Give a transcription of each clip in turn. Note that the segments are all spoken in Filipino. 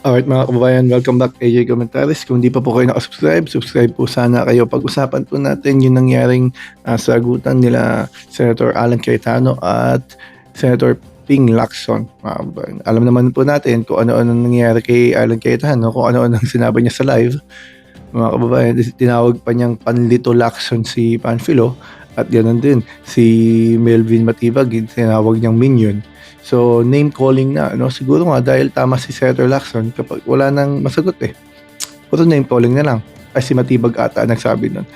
Alright mga kababayan, welcome back AJ Commentaries. Kung di pa po kayo nakasubscribe, subscribe po sana kayo. Pag-usapan po natin yung nangyaring sagutan nila Senator Alan Cayetano at Senator Ping Lacson. Alam naman po natin kung ano-ano nangyari kay Alan Cayetano, kung ano-ano sinabi niya sa live. Mga kababayan, tinawag pa niyang Panlito Lacson si Panfilo at ganoon din si Melvin Matibag, tinawag niyang minion. So, name calling na, no? Siguro nga dahil tama si Senator Lacson kapag wala nang masagot puro name calling na lang. Ay, si Matibag ata nagsabi nun.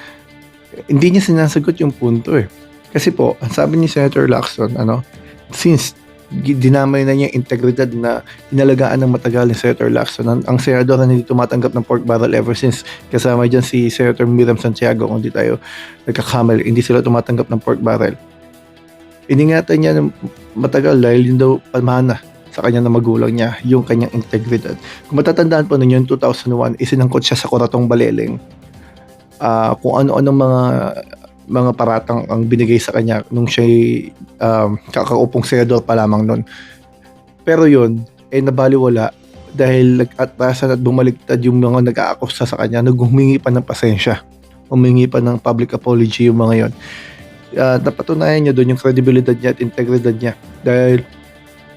Hindi niya sinasagot yung punto Kasi po, ang sabi ni Senator Lacson, since dinamay na niya yung integridad na inalagaan ng matagal ni Senator Lacson, ang senador na hindi tumatanggap ng pork barrel ever since, kasama dyan si Senator Miriam Santiago, kung di tayo nagkakamali, hindi sila tumatanggap ng pork barrel. Iningatan niya ng matagal dahil yun daw pamana sa kanya na magulang niya, yung kanyang integridad. Kung matatandaan po ninyo, 2001, isinangkot siya sa Kuratong Baleleng. Kung ano-anong mga paratang ang binigay sa kanya nung siya'y kakaupong senador pa lamang nun. Pero yun, nabaliwala dahil nag-atrasan at bumaligtad yung mga nag-aakusa sa kanya, naghumingi pa ng pasensya, humingi pa ng public apology yung mga yon. Napatunayan niya doon yung credibility niya at integridad niya dahil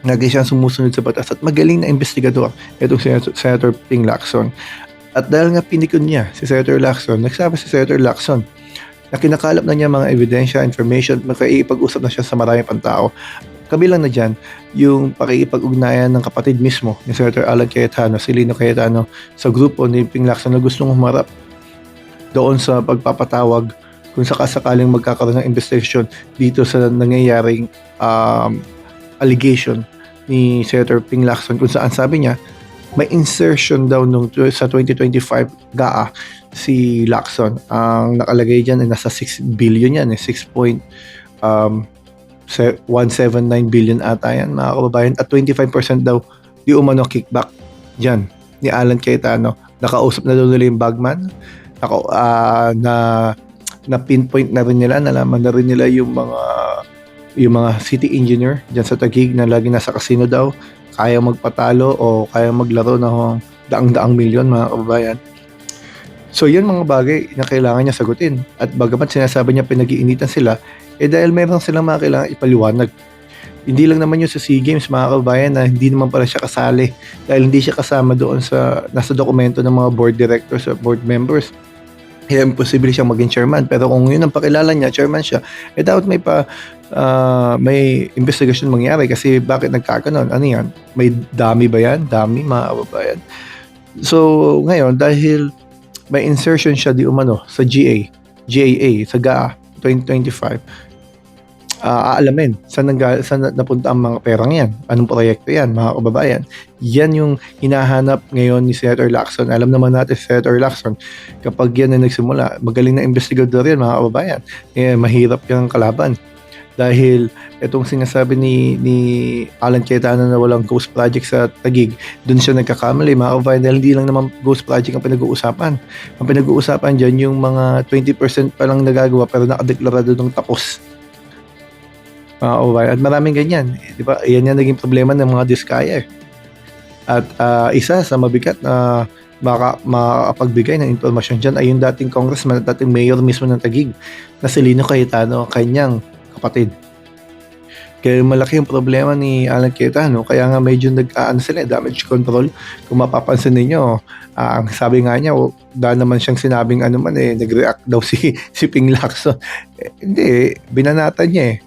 lagi siyang sumusunod sa batas at magaling na investigador itong Senator Ping Lacson. At dahil nga pinikon niya si Senator Lacson, nagsabi si Senator Lacson na kinakalap na niya mga ebidensya, information, makikipag-usap na siya sa maraming pantao. Kabilang na dyan yung pakikipag-ugnayan ng kapatid mismo ni Senator Alan Cayetano, si Lino Cayetano, sa grupo ni Ping Lacson na gustong humarap doon sa pagpapatawag kung sakasakaling magkakaroon ng investigation dito sa nangyayaring allegation ni Senator Ping Lacson, kung saan sabi niya may insertion daw sa 2025 GAA si Lacson. Ang nakalagay dyan ay nasa 6 billion yan, 6.179 billion ata yan mga kababayan, at 25% daw di umano kickback dyan ni Alan Cayetano. Nakausap na daw nila yung bagman, na pinpoint na rin nila, nalaman na rin nila yung mga city engineer dyan sa Taguig na lagi nasa casino daw, kaya magpatalo o kaya maglaro ng daang-daang milyon mga kababayan. So yan mga bagay na kailangan niya sagutin. At bagamat sinasabi niya pinag-iinitan sila, dahil meron silang mga kailangan ipaliwanag. Hindi lang naman yun sa SEA Games mga kababayan na hindi naman pala siya kasali dahil hindi siya kasama doon sa nasa dokumento ng mga board directors at board members. Kaya imposible siyang maging chairman. Pero kung yun ang pakilala niya, chairman siya, dapat may investigation mangyari. Kasi bakit nagkakanon? Ano yan? May dami ba yan? Dami mga kababayan. So ngayon, dahil may insertion siya di umano sa GAA, sa GAA 2025, aalamin saan napunta ang mga perang yan, anong proyekto yan mga kababayan. Yan yung hinahanap ngayon ni Senator Lacson. Alam naman natin si Senator Lacson, kapag yan na nagsimula, magaling na investigador yan mga kababayan, mahirap yung kalaban dahil itong sinasabi ni Alan Cayetano na walang ghost project sa Taguig, dun siya nagkakamali mga kababayan, dahil hindi lang naman ghost project ang pinag-uusapan. Ang pinag-uusapan dyan yung mga 20% pa lang nagagawa pero nakadeklarado ng tapos. At maraming ganyan, di ba? Yan yung naging problema ng mga diskaya. At isa sa mabigat na makapagbigay ng impormasyon dyan ay yung dating congressman at dating mayor mismo ng Taguig na si Lino Cayetano, kanyang kapatid. Kaya malaki yung problema ni Alan Cayetano, kaya nga medyo sila, damage control. Kung mapapansin ninyo, ang sabi nga niya, dahil naman siyang sinabing nag-react daw si Ping Lacson. Hindi, binanatan niya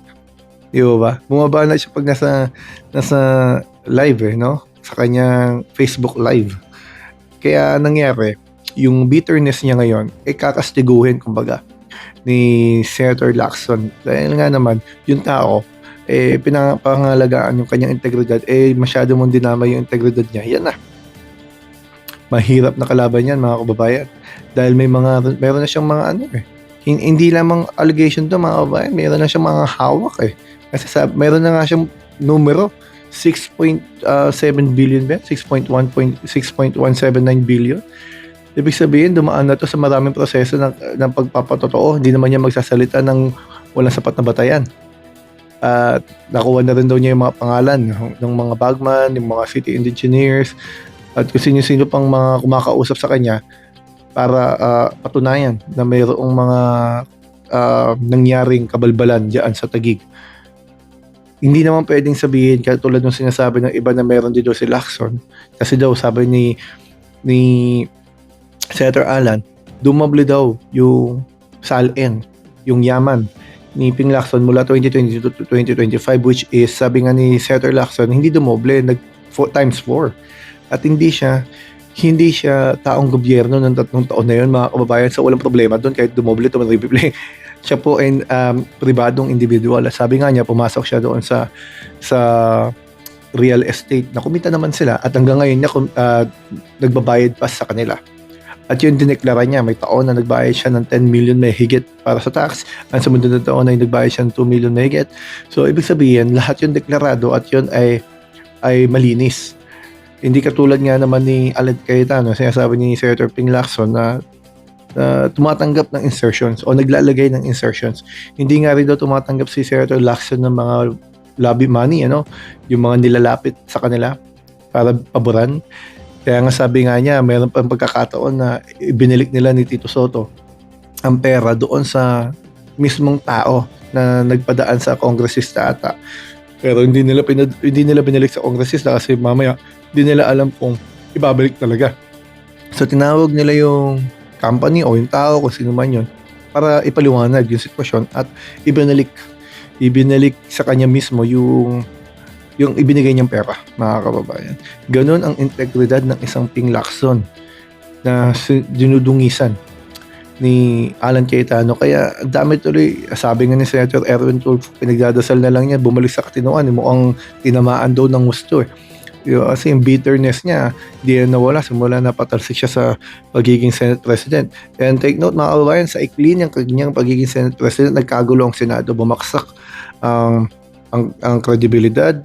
Di ba? Bumaba na siya pag nasa live no? Sa kanyang Facebook live. Kaya nangyari, yung bitterness niya ngayon kakastiguhin kumbaga ni Senator Lacson. Dahil nga naman, yung tao pinapangalagaan yung kanyang integridad, masyado mong dinamay yung integridad niya. Yan na. Mahirap na kalaban yan mga kababayan. Dahil meron na siyang mga hindi lamang allegation to mga kababayan, meron na siyang mga hawak Kasi meron na nga siyang numero, 6.7 billion ba? 6.179 billion. Ibig sabihin, dumaan na to sa maraming proseso ng pagpapatotoo. Hindi naman niya magsasalita ng walang sapat na batayan. Nakuha na rin daw niya yung mga pangalan ng mga bagman, yung mga city engineers, at kung sino-sino pang mga kumakausap sa kanya para patunayan na mayroong mga nangyaring kabalbalan diyan sa Taguig. Hindi naman pwedeng sabihin katulad ng sinasabi ng iba na meron din daw si Lacson kasi daw sabi ni Senator Alan, dumable daw yung SALN, yung yaman ni Ping Lacson mula 2020 to 2025, which is sabi nga ni Senator Lacson hindi dumoble, times 4. At hindi siya taong gobyerno ng 3 taon na yun, mga kababayan. So walang problema doon kahit dumoble to replay. Siya po ay pribadong individual. Sabi nga niya, pumasok siya doon sa real estate na kumita naman sila at hanggang ngayon niya nagbabayad pa sa kanila. At yun dineklara niya, may taon na nagbayad siya ng 10 million may higit para sa tax. Ang sumunod na taon ay nagbayad siya ng 2 million may higit. So ibig sabihin, lahat yun deklarado at yun ay malinis. Hindi katulad nga naman ni Alan Cayetano, sinasabi ni Senator Ping Lacson na tumatanggap ng insertions o naglalagay ng insertions. Hindi nga rin daw tumatanggap si Senator Lacson ng mga lobby money, yung mga nilalapit sa kanila para paboran. Kaya nga sabi nga niya, mayroon pang pagkakataon na ibinilik nila ni Tito Soto ang pera doon sa mismong tao na nagpadaan sa kongresista ata. Pero hindi nila binalik sa kongresista kasi mamaya hindi nila alam kung ibabalik talaga. So tinawag nila yung company o yung tao kung sino man yun para ipaliwanag yung sitwasyon at ibinalik sa kanya mismo yung ibinigay niyang pera, mga kababayan. Ganon ang integridad ng isang Ping Lacson na dinudungisan ni Alan Cayetano. Kaya dami tuloy, sabi nga ni Senator Erwin Tulfo, pinagdadasal na lang niya bumalik sa katinoan, mukhang tinamaan daw ng gusto kasi yung bitterness niya di na nawala simula na patalsik siya sa pagiging Senate President. And take note mga kababayan, sa ikli niyang kanyang pagiging Senate President, nagkagulo ang Senado, bumaksak ang kredibilidad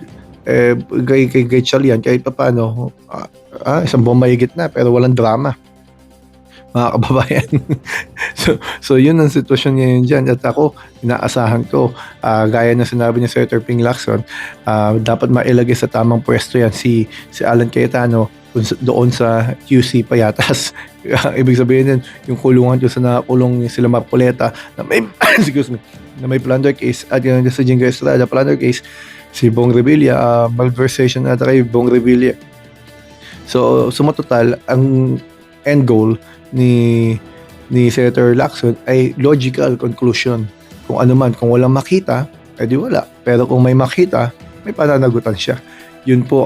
kay Chalian kahit paano isang buwan mahigit na pero walang drama, mga kababayan. so yun ang sitwasyon ngayon dyan. At ako, inaasahan ko, gaya na sinabi ni Senator Ping Lacson, dapat mailagay sa tamang pwesto yan si Alan Cayetano doon sa QC Payatas. Ibig sabihin din, yung kulungan doon sa nakulong sila Marcoleta na may, excuse me, na may plunder case at yung sa Jingo Estrada plunder case, si Bong Revilla, malversation at kay Bong Revilla. So sumatotal, ang end goal ni Senator Lacson ay logical conclusion. Kung ano man, kung walang makita, edi wala. Pero kung may makita, may pananagutan siya. Yun po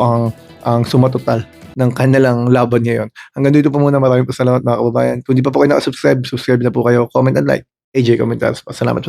ang sumatotal ng kanilang laban ngayon. Hanggang dito po muna, maraming salamat mga kababayan. Kung di pa po kayo nakasubscribe, subscribe na po kayo, comment and like. AJ Commentaries po. Salamat po.